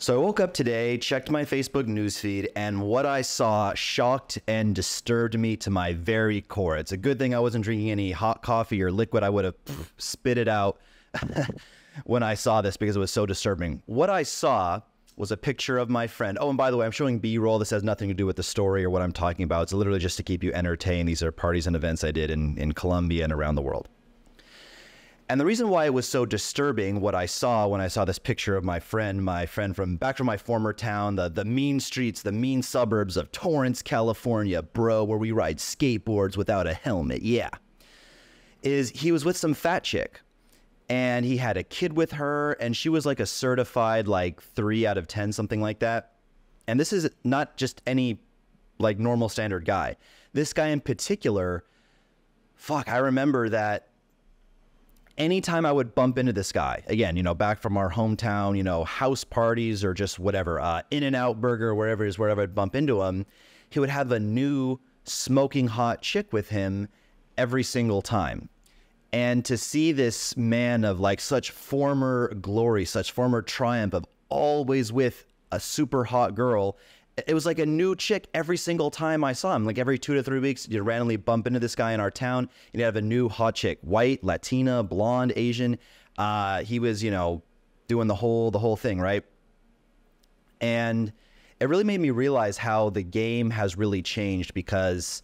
So I woke up today, checked my Facebook newsfeed, and what I saw shocked and disturbed me to my very core. It's a good thing I wasn't drinking any hot coffee or liquid. I would have spit it out when I saw this because it was so disturbing. What I saw was a picture of my friend. Oh, and by the way, I'm showing B-roll. This has nothing to do with the story or what I'm talking about. It's literally just to keep you entertained. These are parties and events I did in Colombia and around the world. And the reason why it was so disturbing, what I saw when I saw this picture of my friend from back from my former town, the mean streets, the mean suburbs of Torrance, California, bro, where we ride skateboards without a helmet, yeah, is he was with some fat chick. And he had a kid with her, and she was like a certified like 3 out of 10, something like that. And this is not just any like normal standard guy. This guy in particular, fuck, I remember that anytime I would bump into this guy, again, you know, back from our hometown, you know, house parties or just whatever, In-N-Out Burger, wherever I'd bump into him, he would have a new smoking hot chick with him every single time. And to see this man of like such former glory, such former triumph of always with a super hot girl, it was like a new chick every single time I saw him. Like every 2 to 3 weeks, you'd randomly bump into this guy in our town and you'd have a new hot chick, white, Latina, blonde, Asian. He was, you know, doing the whole thing, right? And it really made me realize how the game has really changed, because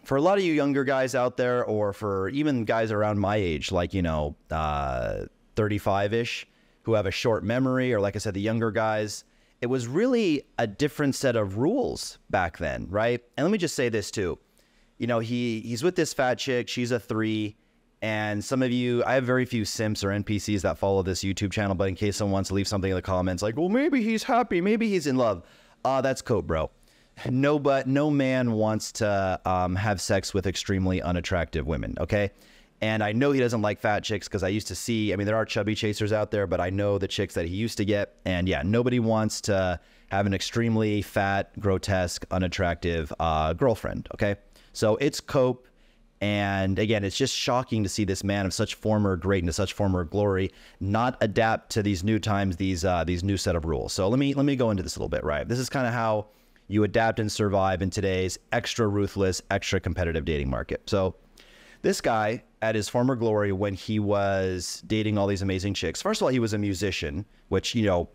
for a lot of you younger guys out there, or for even guys around my age, like, you know, 35-ish, who have a short memory, or like I said, the younger guys, it was really a different set of rules back then, right? And let me just say this too. You know, he's with this fat chick, she's a 3, and some of you, I have very few simps or NPCs that follow this YouTube channel, but in case someone wants to leave something in the comments like, well, maybe he's happy, maybe he's in love. That's cope, bro. No man wants to have sex with extremely unattractive women, okay? And I know he doesn't like fat chicks, because I used to see, I mean, there are chubby chasers out there, but I know the chicks that he used to get. And yeah, nobody wants to have an extremely fat, grotesque, unattractive girlfriend, okay? So it's cope. And again, it's just shocking to see this man of such former greatness, such former glory, not adapt to these new times, these new set of rules. So let me go into this a little bit, right? This is kind of how you adapt and survive in today's extra ruthless, extra competitive dating market. So this guy, at his former glory, when he was dating all these amazing chicks, first of all, he was a musician, which, you know,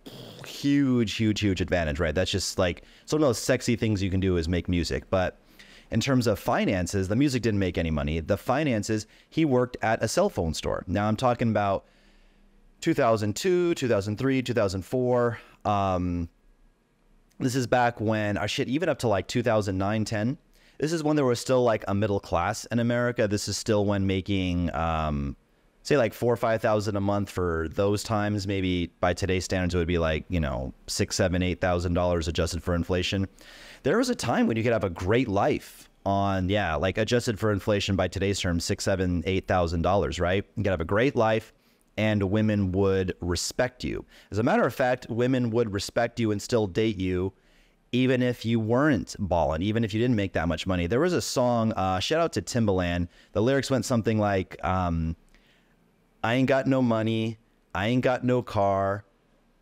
huge advantage, right? That's just like, some of those sexy things you can do is make music. But in terms of finances, the music didn't make any money. The finances, he worked at a cell phone store. Now I'm talking about 2002, 2003, 2004. This is back when, even up to like 2009, 10. This is when there was still like a middle class in America. This is still when making, say like $4,000 or $5,000 a month for those times. Maybe by today's standards, it would be like, you know, $6,000, $7,000, $8,000 adjusted for inflation. There was a time when you could have a great life on, yeah, like adjusted for inflation by today's terms, $6,000, $7,000, $8,000, right? You could have a great life, and women would respect you. As a matter of fact, women would respect you and still date you even if you weren't ballin', even if you didn't make that much money. There was a song, shout out to Timbaland. The lyrics went something like, I ain't got no money, I ain't got no car,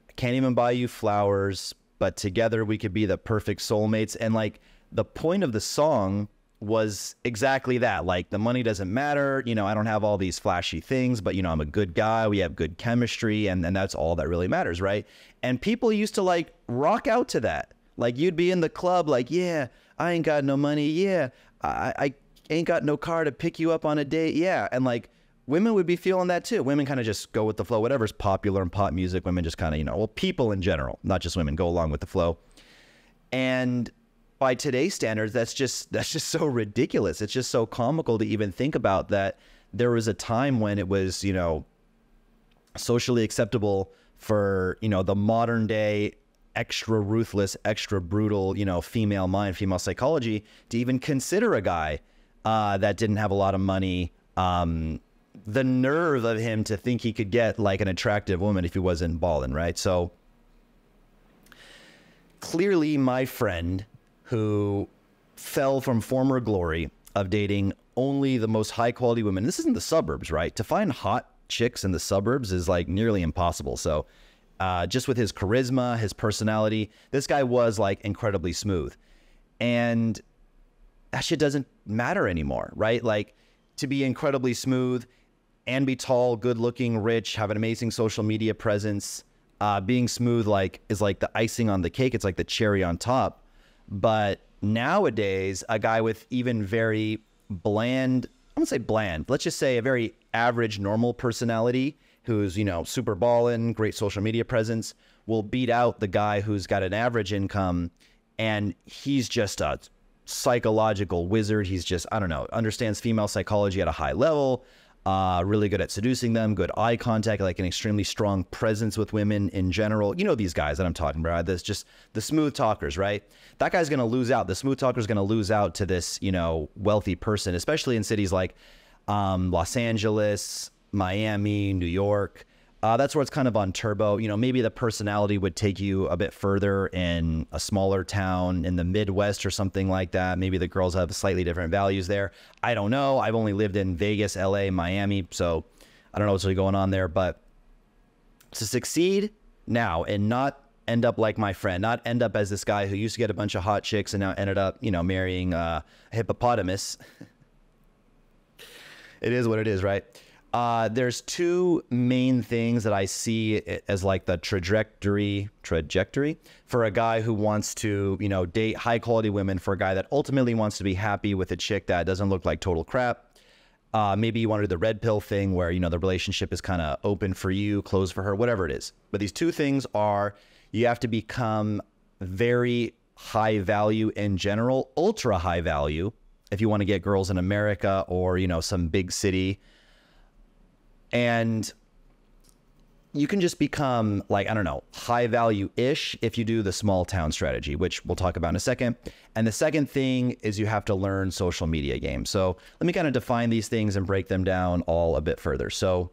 I can't even buy you flowers, but together we could be the perfect soulmates. And like the point of the song was exactly that. Like, the money doesn't matter. You know, I don't have all these flashy things, but, you know, I'm a good guy. We have good chemistry, and that's all that really matters, right? And people used to like rock out to that. Like, you'd be in the club like, yeah, I ain't got no money. Yeah, I ain't got no car to pick you up on a date. Yeah. And like, women would be feeling that too. Women kind of just go with the flow. Whatever's popular in pop music, women just kind of, you know, well, people in general, not just women, go along with the flow. And by today's standards, that's just so ridiculous. It's just so comical to even think about that. There was a time when it was, you know, socially acceptable for, you know, the modern day extra ruthless, extra brutal, you know, female mind, female psychology to even consider a guy that didn't have a lot of money. The nerve of him to think he could get like an attractive woman if he wasn't balling, right? So clearly my friend, who fell from former glory of dating only the most high quality women. This is in the suburbs, right? To find hot chicks in the suburbs is like nearly impossible. So just with his charisma, his personality, this guy was like incredibly smooth. And that shit doesn't matter anymore, right? Like, to be incredibly smooth and be tall, good looking, rich, have an amazing social media presence, being smooth like is like the icing on the cake. It's like the cherry on top. But nowadays, a guy with even very bland, I won't say bland, let's just say a very average, normal personality who's, you know, super ballin', great social media presence, will beat out the guy who's got an average income and he's just a psychological wizard. He's just, I don't know, understands female psychology at a high level, really good at seducing them, good eye contact, like an extremely strong presence with women in general. You know, these guys that I'm talking about, this just the smooth talkers, right? That guy's going to lose out. The smooth talker is going to lose out to this, you know, wealthy person, especially in cities like Los Angeles, Miami, New York. That's where it's kind of on turbo. You know, maybe the personality would take you a bit further in a smaller town in the Midwest or something like that. Maybe the girls have slightly different values there. I don't know. I've only lived in Vegas, LA, Miami, so I don't know what's really going on there. But to succeed now and not end up like my friend, not end up as this guy who used to get a bunch of hot chicks and now ended up, you know, marrying a hippopotamus. It is what it is, right? There's two main things that I see as like the trajectory for a guy who wants to, you know, date high quality women, for a guy that ultimately wants to be happy with a chick that doesn't look like total crap. Maybe you want to do the red pill thing where, you know, the relationship is kind of open for you, closed for her, whatever it is. But these two things are, you have to become very high value in general, ultra high value, if you want to get girls in America or, you know, some big city. And you can just become like, I don't know, high value-ish if you do the small town strategy, which we'll talk about in a second. And the second thing is you have to learn social media game. So let me kind of define these things and break them down all a bit further. So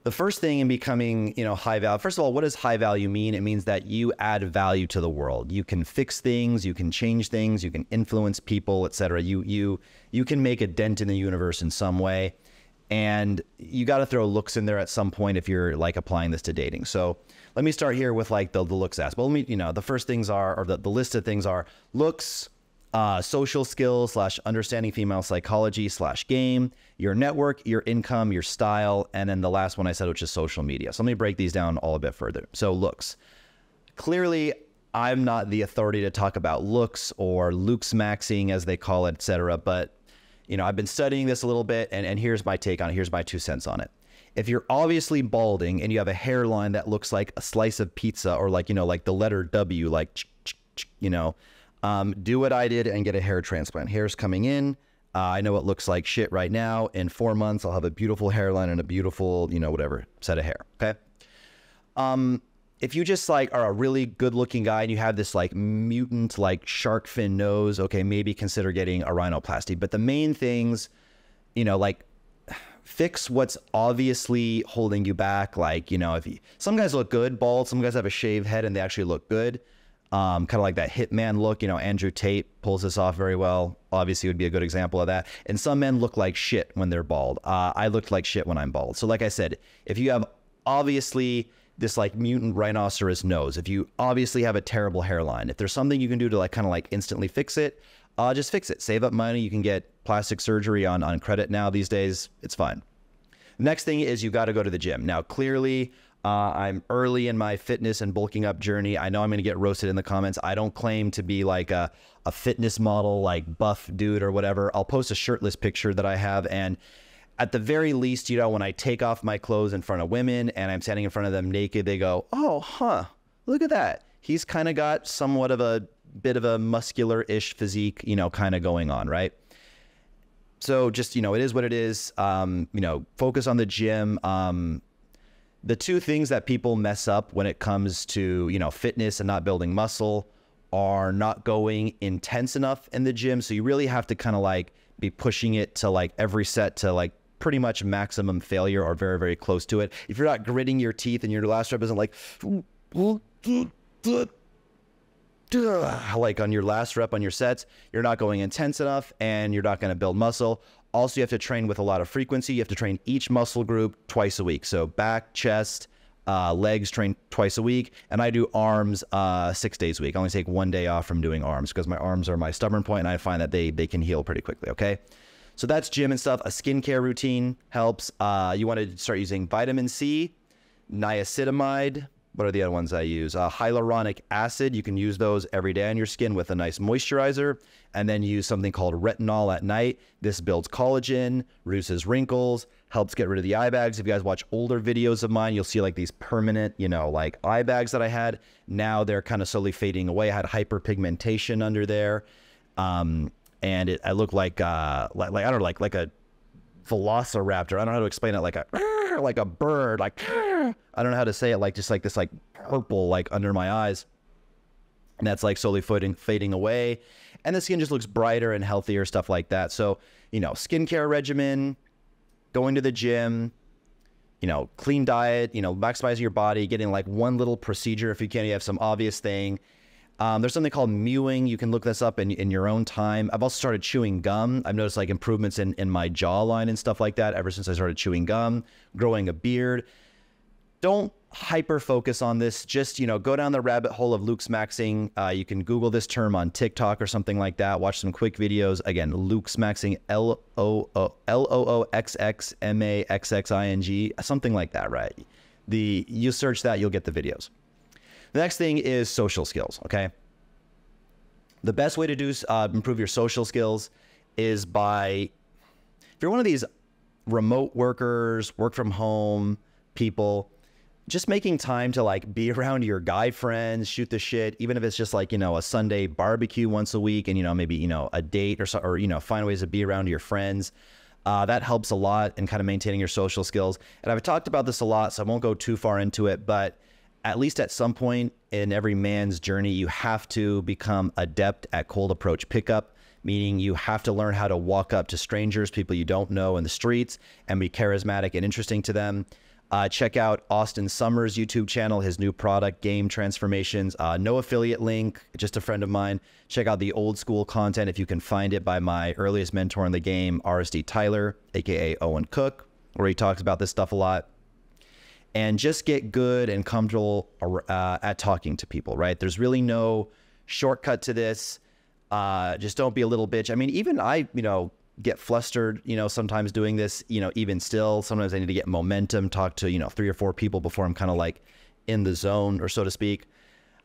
the first thing in becoming, you know, high value, first of all, what does high value mean? It means that you add value to the world. You can fix things, you can change things, you can influence people, etc. You can make a dent in the universe in some way. And you got to throw looks in there at some point if you're like applying this to dating. So let me start here with like the looks aspect. Well, let me, you know, the first things are, or the list of things are looks, social skills / understanding female psychology / game, your network, your income, your style. And then the last one I said, which is social media. So let me break these down all a bit further. So looks. Clearly, I'm not the authority to talk about looks or looks maxing as they call it, etc. But you know, I've been studying this a little bit, and here's my take on it. Here's my 2 cents on it. If you're obviously balding and you have a hairline that looks like a slice of pizza or like, you know, like the letter W, like, you know, do what I did and get a hair transplant. Hair's coming in. I know it looks like shit right now. In 4 months, I'll have a beautiful hairline and a beautiful, you know, whatever set of hair. Okay. If you just like are a really good looking guy and you have this like mutant like shark fin nose, okay, maybe consider getting a rhinoplasty. But the main things, you know, like fix what's obviously holding you back. Like, you know, some guys look good bald, some guys have a shaved head and they actually look good. Kind of like that hitman look, you know, Andrew Tate pulls this off very well. Obviously would be a good example of that. And some men look like shit when they're bald. I looked like shit when I'm bald. So like I said, if you have obviously this like mutant rhinoceros nose, if you obviously have a terrible hairline, if there's something you can do to like kind of like instantly fix it, just fix it. Save up money. You can get plastic surgery on credit now these days. It's fine. Next thing is you got to go to the gym. Now, clearly, I'm early in my fitness and bulking up journey. I know I'm going to get roasted in the comments. I don't claim to be like a fitness model, like buff dude or whatever. I'll post a shirtless picture that I have, and at the very least, you know, when I take off my clothes in front of women and I'm standing in front of them naked, they go, oh, huh, look at that. He's kind of got somewhat of a bit of a muscular-ish physique, you know, kind of going on, right? So just, you know, it is what it is. You know, focus on the gym. The two things that people mess up when it comes to, you know, fitness and not building muscle are not going intense enough in the gym. So you really have to kind of like be pushing it to like every set to like pretty much maximum failure or very, very close to it. If you're not gritting your teeth and your last rep isn't like on your last rep on your sets, you're not going intense enough and you're not going to build muscle. Also, you have to train with a lot of frequency. You have to train each muscle group twice a week. So back, chest, Legs train twice a week, and I do arms 6 days a week. I only take 1 day off from doing arms because my arms are my stubborn point, and I find that they can heal pretty quickly, okay? So that's gym and stuff. A skincare routine helps. You want to start using vitamin C, niacinamide. What are the other ones I use? Hyaluronic acid. You can use those every day on your skin with a nice moisturizer, and then use something called retinol at night. This builds collagen, reduces wrinkles, helps get rid of the eye bags. If you guys watch older videos of mine, you'll see like these permanent, you know, like eye bags that I had. Now they're kind of slowly fading away. I had hyperpigmentation under there. And I look like I don't know, like a velociraptor. I don't know how to explain it. Like a bird, like, I don't know how to say it. Like, just like this, like purple, like under my eyes. And that's like slowly fading away. And the skin just looks brighter and healthier, stuff like that. So, you know, skincare regimen, going to the gym, you know, clean diet, you know, maximizing your body, getting like one little procedure. If you can, you have some obvious thing. There's something called mewing. You can look this up in your own time. I've also started chewing gum. I've noticed like improvements in my jawline and stuff like that ever since I started chewing gum, growing a beard. Don't hyper focus on this. Just, you know, go down the rabbit hole of Luke's maxing. You can Google this term on TikTok or something like that. Watch some quick videos. Again, Luke's maxing, LOOXXMAXXING, something like that, right? You search that, you'll get the videos. The next thing is social skills, okay? The best way to do improve your social skills is by, if you're one of these remote workers, work from home people, just making time to like be around your guy friends, shoot the shit, even if it's just like, you know, a Sunday barbecue once a week, and, you know, maybe, you know, a date or, you know, find ways to be around your friends. That helps a lot in kind of maintaining your social skills. And I've talked about this a lot, so I won't go too far into it, but at least at some point in every man's journey, you have to become adept at cold approach pickup, meaning you have to learn how to walk up to strangers, people you don't know in the streets, and be charismatic and interesting to them. Check out Austin Summers' YouTube channel, his new product, Game Transformations. No affiliate link, just a friend of mine. Check out the old school content if you can find it by my earliest mentor in the game, RSD Tyler, aka Owen Cook, where he talks about this stuff a lot. And just get good and comfortable at talking to people, right? There's really no shortcut to this. Just don't be a little bitch. I mean, even I, you know, get flustered, you know, sometimes doing this, you know, even still, sometimes I need to get momentum, talk to, you know, 3 or 4 people before I'm kind of like in the zone, or so to speak.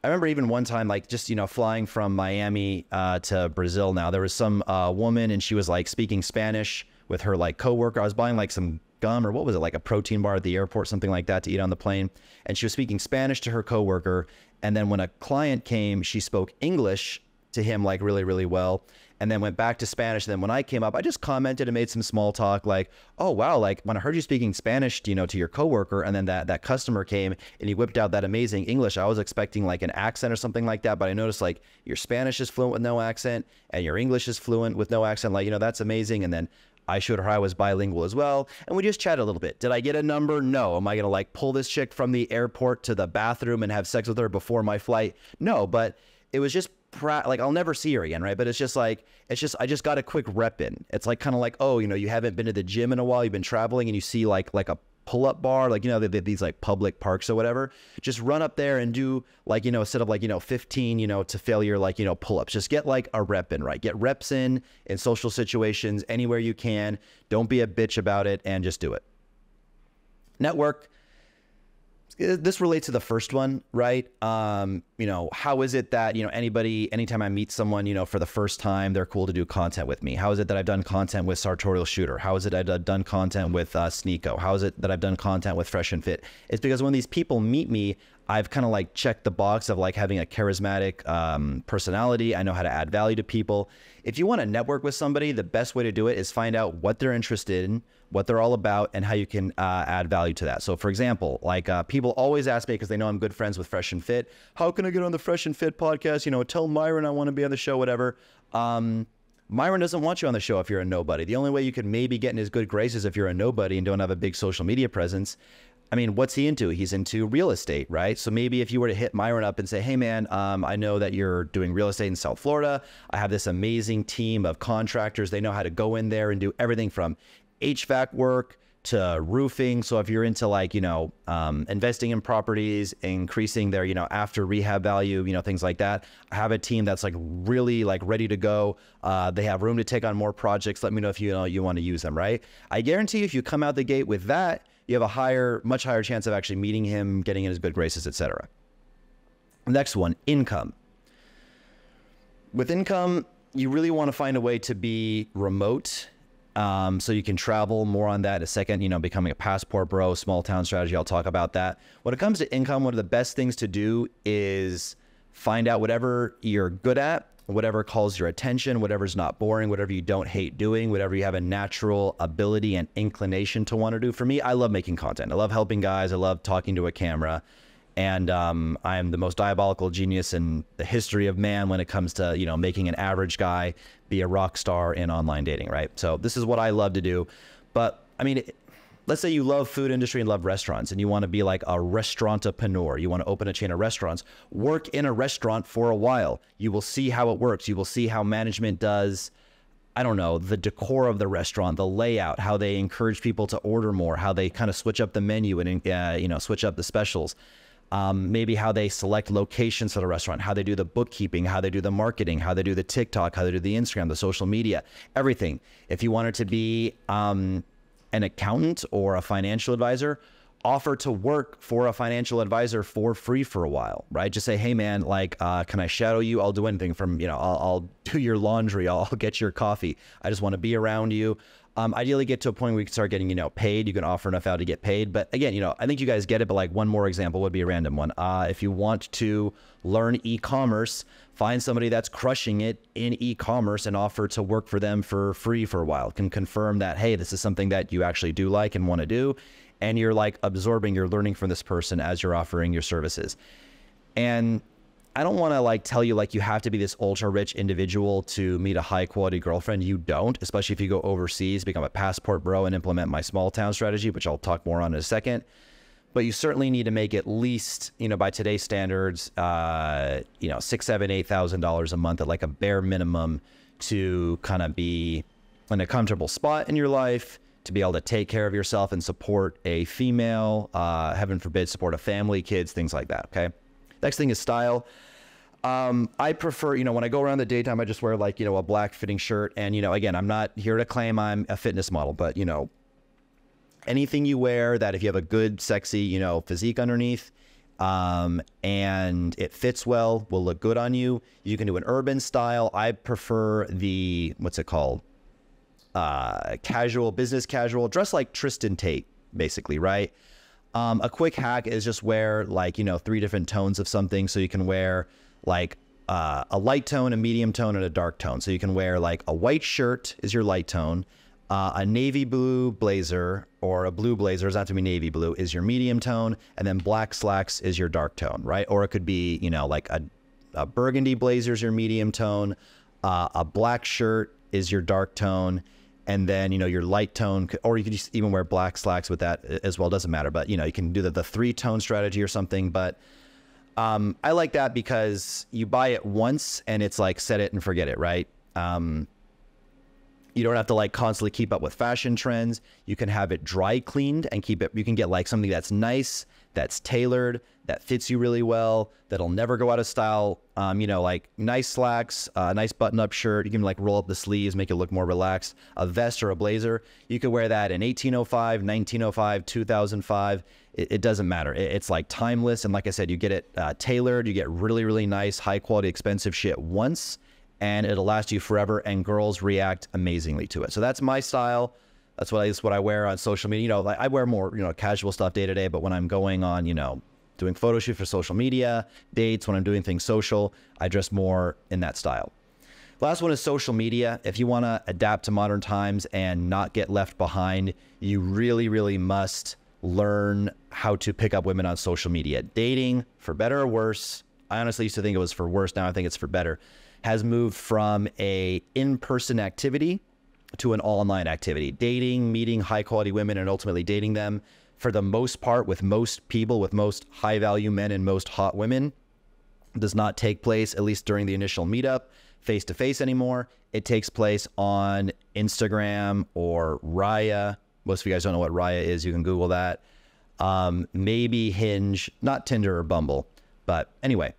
I remember even one time, like just, you know, flying from Miami to Brazil now, there was some woman, and she was like speaking Spanish with her like coworker. I was buying like some gum, or what was it, like a protein bar at the airport, something like that, to eat on the plane. And she was speaking Spanish to her coworker. And then when a client came, she spoke English to him like really, really well, and then went back to Spanish. And then when I came up, I just commented and made some small talk like, oh, wow, like when I heard you speaking Spanish, you know, to your coworker, and then that customer came and he whipped out that amazing English, I was expecting like an accent or something like that. But I noticed like your Spanish is fluent with no accent, and your English is fluent with no accent. Like, you know, that's amazing. And then I showed her I was bilingual as well, and we just chatted a little bit. Did I get a number? No. Am I gonna like pull this chick from the airport to the bathroom and have sex with her before my flight? No, but it was just like, I'll never see her again, right? But it's just like, I just got a quick rep in. It's like kind of like, oh, you know, you haven't been to the gym in a while, you've been traveling, and you see like a pull-up bar, like, you know, these like public parks or whatever. Just run up there and do like, you know, instead of like, you know, 15, you know, to failure, like, you know, pull-ups, just get like a rep in, right? Get reps in social situations, anywhere you can. Don't be a bitch about it, and just do it. Network. This relates to the first one, right? You know, how is it that, you know, anytime I meet someone, you know, for the first time, they're cool to do content with me? How is it that I've done content with Sartorial Shooter? How is it I've done content with Sneeko? How is it that I've done content with Fresh and Fit? It's because when these people meet me, I've kind of like checked the box of like having a charismatic personality. I know how to add value to people. If you want to network with somebody, the best way to do it is find out what they're interested in, what they're all about, and how you can add value to that. So for example, like people always ask me, because they know I'm good friends with Fresh and Fit, how can I get on the Fresh and Fit podcast? You know, tell Myron I want to be on the show, whatever. Myron doesn't want you on the show if you're a nobody. The only way you could maybe get in his good graces if you're a nobody and don't have a big social media presence. I mean, what's he into? He's into real estate, right? So maybe if you were to hit Myron up and say, hey man, I know that you're doing real estate in South Florida. I have this amazing team of contractors. They know how to go in there and do everything from HVAC work to roofing. So if you're into like, investing in properties, increasing their, after rehab value, things like that, I have a team that's like really like ready to go. They have room to take on more projects. Let me know if you want to use them, right? I guarantee if you come out the gate with that, you have a much higher chance of actually meeting him, getting in his good graces, etc. Next one, income. With income, you really want to find a way to be remote, so you can travel. More on that in a second, becoming a passport bro, small town strategy. I'll talk about that. When it comes to income, one of the best things to do is find out whatever you're good at, whatever calls your attention, whatever's not boring, whatever you don't hate doing, whatever you have a natural ability and inclination to want to do. For me, I love making content. I love helping guys. I love talking to a camera. And I am the most diabolical genius in the history of man when it comes to, making an average guy be a rock star in online dating, right? So this is what I love to do. But I mean, let's say you love food industry and love restaurants and you want to be like a restaurantpreneur. You want to open a chain of restaurants, work in a restaurant for a while. You will see how it works. You will see how management does, I don't know, the decor of the restaurant, the layout, how they encourage people to order more, how they kind of switch up the menu and, switch up the specials. Maybe how they select locations for the restaurant, how they do the bookkeeping, how they do the marketing, how they do the TikTok, how they do the Instagram, the social media, everything. If you wanted to be an accountant or a financial advisor, offer to work for a financial advisor for free for a while, right? Just say, hey man, like, can I shadow you? I'll do anything from, I'll do your laundry. I'll get your coffee. I just want to be around you. Ideally get to a point where you can start getting, paid. You can offer enough out to get paid. But again, I think you guys get it. But like one more example would be a random one. If you want to learn e-commerce, find somebody that's crushing it in e-commerce and offer to work for them for free for a while. Can confirm that, hey, this is something that you actually do like and want to do. And you're like absorbing, you're learning from this person as you're offering your services. And I don't want to like tell you like you have to be this ultra rich individual to meet a high quality girlfriend. You don't, especially if you go overseas, become a passport bro and implement my small town strategy, which I'll talk more on in a second. But you certainly need to make at least, by today's standards, $6,000, $7,000, $8,000 a month at like a bare minimum to kind of be in a comfortable spot in your life, to be able to take care of yourself and support a female, heaven forbid, support a family, kids, things like that. Okay. Next thing is style. I prefer, when I go around the daytime, I just wear like, a black fitting shirt. And, again, I'm not here to claim I'm a fitness model, but, anything you wear that if you have a good, sexy, physique underneath, and it fits well, will look good on you. You can do an urban style. I prefer the, what's it called? Casual, business casual, dress like Tristan Tate, basically, right? A quick hack is just wear like, 3 different tones of something. So you can wear like a light tone, a medium tone, and a dark tone. So you can wear like a white shirt is your light tone, a navy blue blazer or a blue blazer, doesn't have to be navy blue, is your medium tone, and then black slacks is your dark tone, right? Or it could be, like a burgundy blazer is your medium tone, a black shirt is your dark tone, and then, your light tone, or you could just even wear black slacks with that as well. Doesn't matter, but, you can do the 3-tone strategy or something. But I like that because you buy it once and it's like set it and forget it, right? You don't have to like constantly keep up with fashion trends. You can have it dry cleaned and keep it. You can get like something that's nice, that's tailored, that fits you really well, that'll never go out of style. Like nice slacks, a nice button-up shirt. You can like roll up the sleeves, make it look more relaxed. A vest or a blazer, you could wear that in 1805, 1905, 2005. It doesn't matter. It's like timeless. And like I said, you get it tailored. You get really, really nice, high quality, expensive shit once, and it'll last you forever. And girls react amazingly to it. So that's my style. That's what I wear on social media. Like I wear more, casual stuff day to day, but when I'm going on, doing photo shoot for social media, dates, when I'm doing things social, I dress more in that style. Last one is social media. If you want to adapt to modern times and not get left behind, you really, really must learn how to pick up women on social media. Dating, for better or worse, I honestly used to think it was for worse. Now I think it's for better, has moved from a in-person activity to an all-online activity. Dating, meeting high-quality women, and ultimately dating them, for the most part, with most people, with most high-value men and most hot women, does not take place, at least during the initial meetup, face-to-face anymore. It takes place on Instagram or Raya, Most of you guys don't know what Raya is. You can Google that. Maybe Hinge, not Tinder or Bumble. But anyway,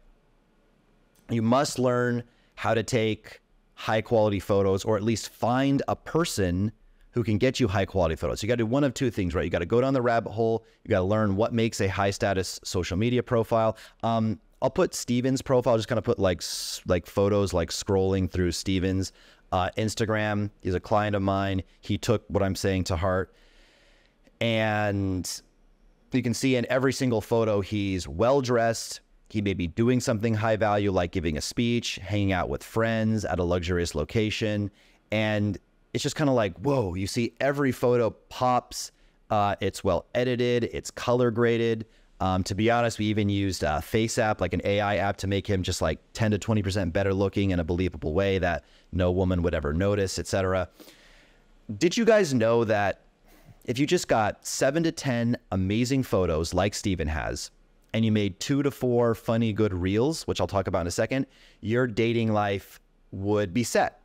you must learn how to take high quality photos, or at least find a person who can get you high quality photos. You got to do one of two things, right? You got to go down the rabbit hole. You got to learn what makes a high status social media profile. I'll put Steven's profile, just kind of put like photos, like scrolling through Steven's Instagram. He's a client of mine. He took what I'm saying to heart. And you can see in every single photo, he's well-dressed. He may be doing something high value, like giving a speech, hanging out with friends at a luxurious location. And it's just kind of like, whoa, you see every photo pops. It's well edited. It's color graded. To be honest, we even used a Face app, like an AI app, to make him just like 10 to 20% better looking in a believable way that no woman would ever notice, etc. Did you guys know that if you just got 7 to 10 amazing photos like Steven has, and you made 2 to 4 funny, good reels, which I'll talk about in a second, your dating life would be set,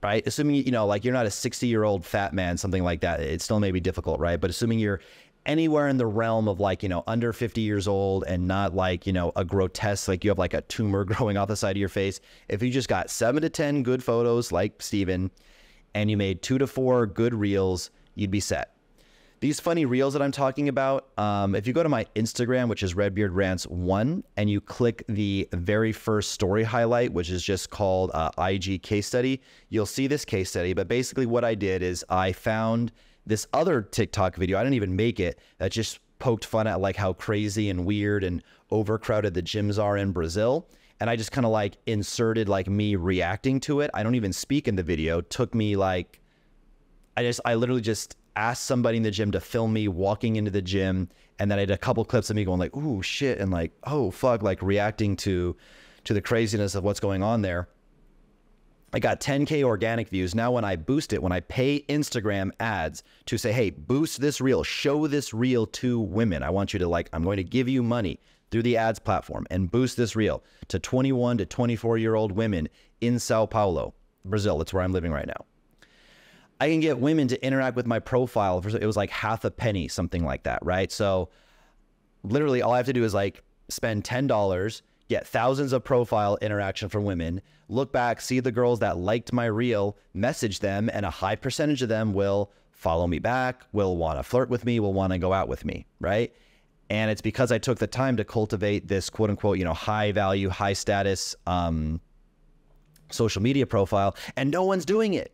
right? Assuming, you know, like you're not a 60-year-old fat man, something like that. It still may be difficult, right? But assuming you're anywhere in the realm of like, you know, under 50 years old and not like, you know, a grotesque, like you have like a tumor growing off the side of your face. If you just got 7 to 10 good photos like Steven, and you made 2 to 4 good reels, you'd be set. These funny reels that I'm talking about, if you go to my Instagram, which is RedbeardRants1, and you click the very first story highlight, which is just called IG case study, you'll see this case study. But basically what I did is I found this other TikTok video, I didn't even make it, that just poked fun at like how crazy and weird and overcrowded the gyms are in Brazil. And I just kind of like inserted like me reacting to it. I don't even speak in the video. It took me like, I literally just asked somebody in the gym to film me walking into the gym, and then I had a couple clips of me going like, ooh, shit, and like, oh, fuck, like reacting to the craziness of what's going on there. I got 10K organic views. Now when I boost it, when I pay Instagram ads to say, hey, boost this reel, show this reel to women, I want you to like, I'm going to give you money through the ads platform and boost this reel to 21 to 24-year-old women in Sao Paulo, Brazil. That's where I'm living right now. I can get women to interact with my profile. It was like half a penny, something like that, right? So literally all I have to do is like spend $10, get thousands of profile interaction from women, look back, see the girls that liked my reel, message them, and a high percentage of them will follow me back, will want to flirt with me, will want to go out with me, right? And it's because I took the time to cultivate this quote unquote, you know, high value, high status social media profile, and no one's doing it.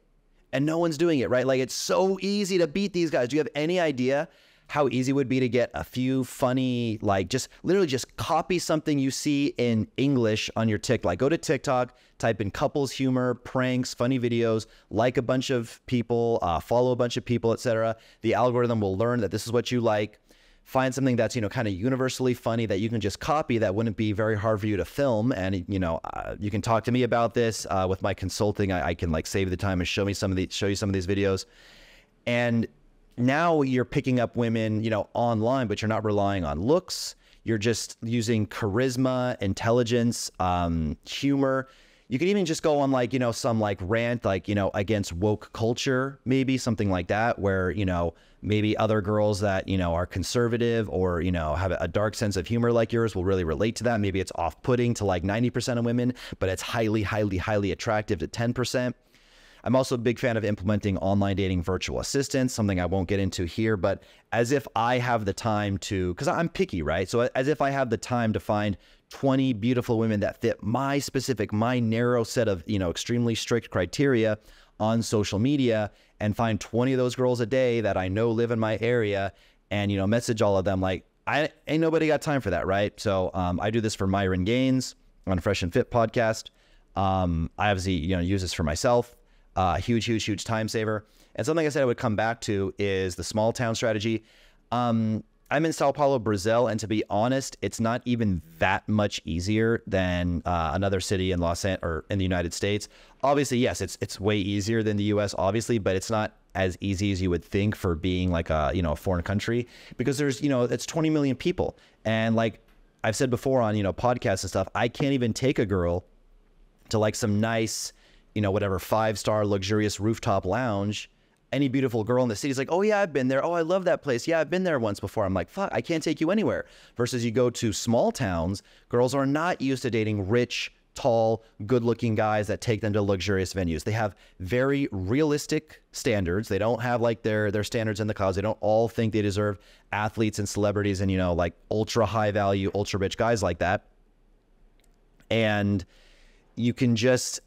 And no one's doing it, right? Like, it's so easy to beat these guys. Do you have any idea how easy it would be to get a few funny, like just literally just copy something you see in English on your TikTok? Like, go to TikTok, type in couples humor, pranks, funny videos, like a bunch of people, follow a bunch of people, etc. The algorithm will learn that this is what you like. Find something that's, you know, kind of universally funny that you can just copy, that wouldn't be very hard for you to film. And, you know, you can talk to me about this with my consulting. I can like save the time and show you some of these videos. And now you're picking up women, you know, online, but you're not relying on looks. You're just using charisma, intelligence, humor. You could even just go on like, you know, some like rant, like, you know, against woke culture, maybe something like that, where, you know, maybe other girls that, you know, are conservative or, you know, have a dark sense of humor like yours will really relate to that. Maybe it's off-putting to like 90% of women, but it's highly, highly, highly attractive to 10%. I'm also a big fan of implementing online dating virtual assistants, something I won't get into here, but as if I have the time to, because I'm picky, right? So as if I have the time to find 20 beautiful women that fit my specific, my narrow set of, you know, extremely strict criteria on social media, and find 20 of those girls a day that I know live in my area, and, you know, message all of them. Like, ain't nobody got time for that, right? So I do this for Myron Gaines on Fresh and Fit podcast. I obviously, you know, use this for myself. Huge, huge, huge time saver. And something I said I would come back to is the small town strategy. I'm in Sao Paulo, Brazil, and to be honest, it's not even that much easier than another city in in the United States. Obviously, yes, it's way easier than the US, obviously, but it's not as easy as you would think for being like a, you know, a foreign country, because there's, you know, it's 20 million people. And like I've said before on, you know, podcasts and stuff, I can't even take a girl to like some nice, you know, whatever 5-star luxurious rooftop lounge any beautiful girl in the city is like, oh yeah, I've been there. Oh, I love that place. Yeah, I've been there once before. I'm like, fuck, I can't take you anywhere. Versus you go to small towns, girls are not used to dating rich, tall, good-looking guys that take them to luxurious venues. They have very realistic standards. They don't have like their standards in the clouds. They don't all think they deserve athletes and celebrities and, you know, like ultra high value, ultra rich guys like that. And you can just,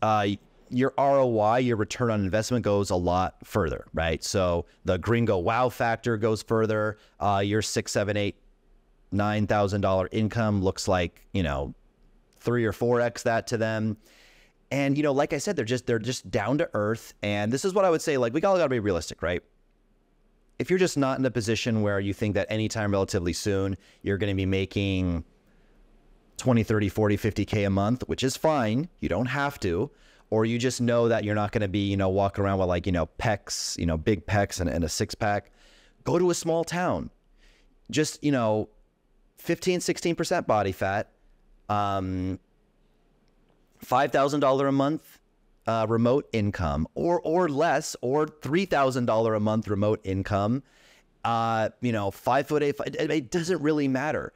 your ROI, your return on investment goes a lot further, right? So the gringo wow factor goes further. Your $6,000, $7,000, $8,000, $9,000 income looks like, you know, 3 or 4x that to them. And, you know, like I said, they're just down to earth. And this is what I would say, like, we all gotta be realistic, right? If you're just not in a position where you think that anytime relatively soon, you're going to be making 20, 30, 40, 50K a month, which is fine. You don't have to. Or you just know that you're not going to be, you know, walking around with like, you know, pecs, you know, big pecs and a six pack. Go to a small town. Just, you know, 15, 16% body fat. $5,000 a month remote income or less, or $3,000 a month remote income. You know, 5'8", it doesn't really matter.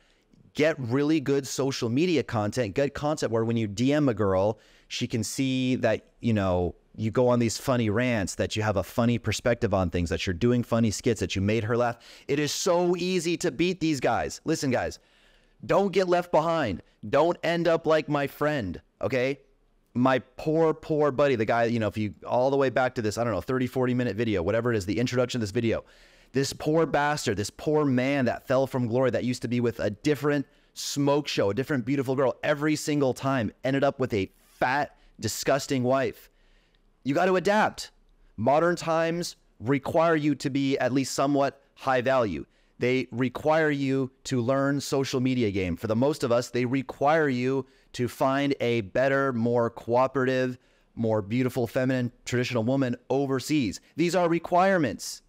Get really good social media content, good concept where when you DM a girl, she can see that, you know, you go on these funny rants, that you have a funny perspective on things, that you're doing funny skits, that you made her laugh. It is so easy to beat these guys. Listen, guys, don't get left behind. Don't end up like my friend, okay? My poor buddy, the guy, you know, if you all the way back to this, I don't know, 30, 40-minute video, whatever it is, the introduction to this video, this poor bastard, this poor man that fell from glory, that used to be with a different smoke show, a different beautiful girl every single time, ended up with a fat, disgusting wife. You got to adapt. Modern times require you to be at least somewhat high value. They require you to learn social media game. For the most of us, they require you to find a better, more cooperative, more beautiful, feminine, traditional woman overseas. These are requirements.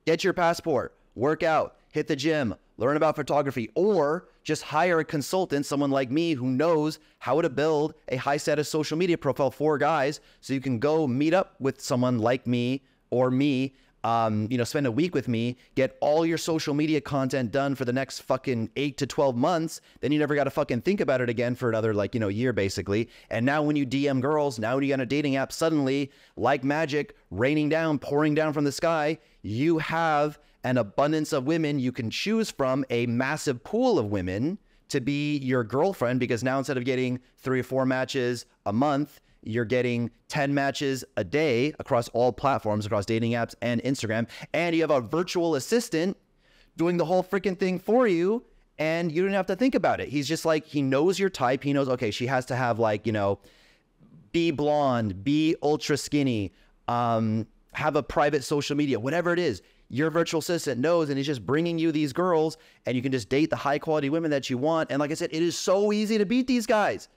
Get your passport, work out, hit the gym, learn about photography, or just hire a consultant, someone like me who knows how to build a high status social media profile for guys, so you can go meet up with someone like me or me, you know, spend a week with me, get all your social media content done for the next fucking 8 to 12 months. Then you never got to fucking think about it again for another, like, you know, year basically. And now when you DM girls, now when you get on a dating app, suddenly, like magic, raining down, pouring down from the sky, you have an abundance of women you can choose from, a massive pool of women to be your girlfriend, because now instead of getting 3 or 4 matches a month, you're getting 10 matches a day across all platforms, across dating apps and Instagram. And you have a virtual assistant doing the whole freaking thing for you, and you don't have to think about it. He's just like, he knows your type. He knows, okay, she has to have, like, you know, be blonde, be ultra skinny, have a private social media, whatever it is. Your virtual assistant knows, and he's just bringing you these girls, and you can just date the high quality women that you want. And like I said, it is so easy to beat these guys.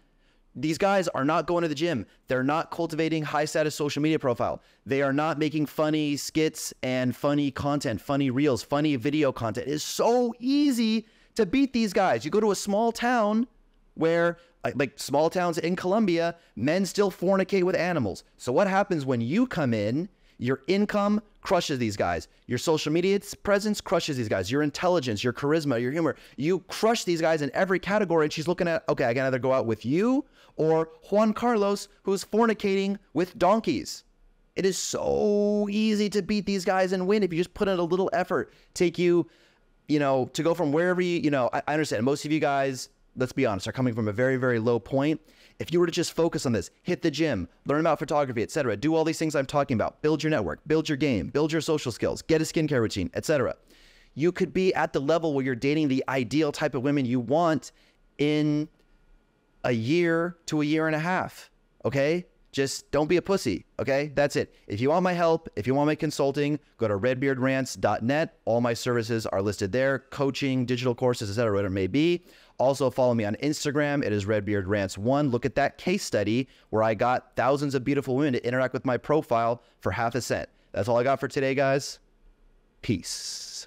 These guys are not going to the gym. They're not cultivating high status social media profile. They are not making funny skits and funny content, funny reels, funny video content. It is so easy to beat these guys. You go to a small town where, like small towns in Colombia, men still fornicate with animals. So what happens when you come in? Your income crushes these guys. Your social media presence crushes these guys. Your intelligence, your charisma, your humor. You crush these guys in every category. And she's looking at, okay, I can either go out with you or Juan Carlos, who's fornicating with donkeys. It is so easy to beat these guys and win if you just put in a little effort. Take you, you know, to go from wherever you know, I understand most of you guys, let's be honest, are coming from a very, very low point. If you were to just focus on this, hit the gym, learn about photography, etc., do all these things I'm talking about, build your network, build your game, build your social skills, get a skincare routine, etc., you could be at the level where you're dating the ideal type of women you want in a year to a year and a half, okay? Just don't be a pussy, okay? That's it. If you want my help, if you want my consulting, go to redbeardrans.net. All my services are listed there, coaching, digital courses, etc., whatever it may be. Also, follow me on Instagram. It is RedbeardRants1. Look at that case study where I got thousands of beautiful women to interact with my profile for half a cent. That's all I got for today, guys. Peace.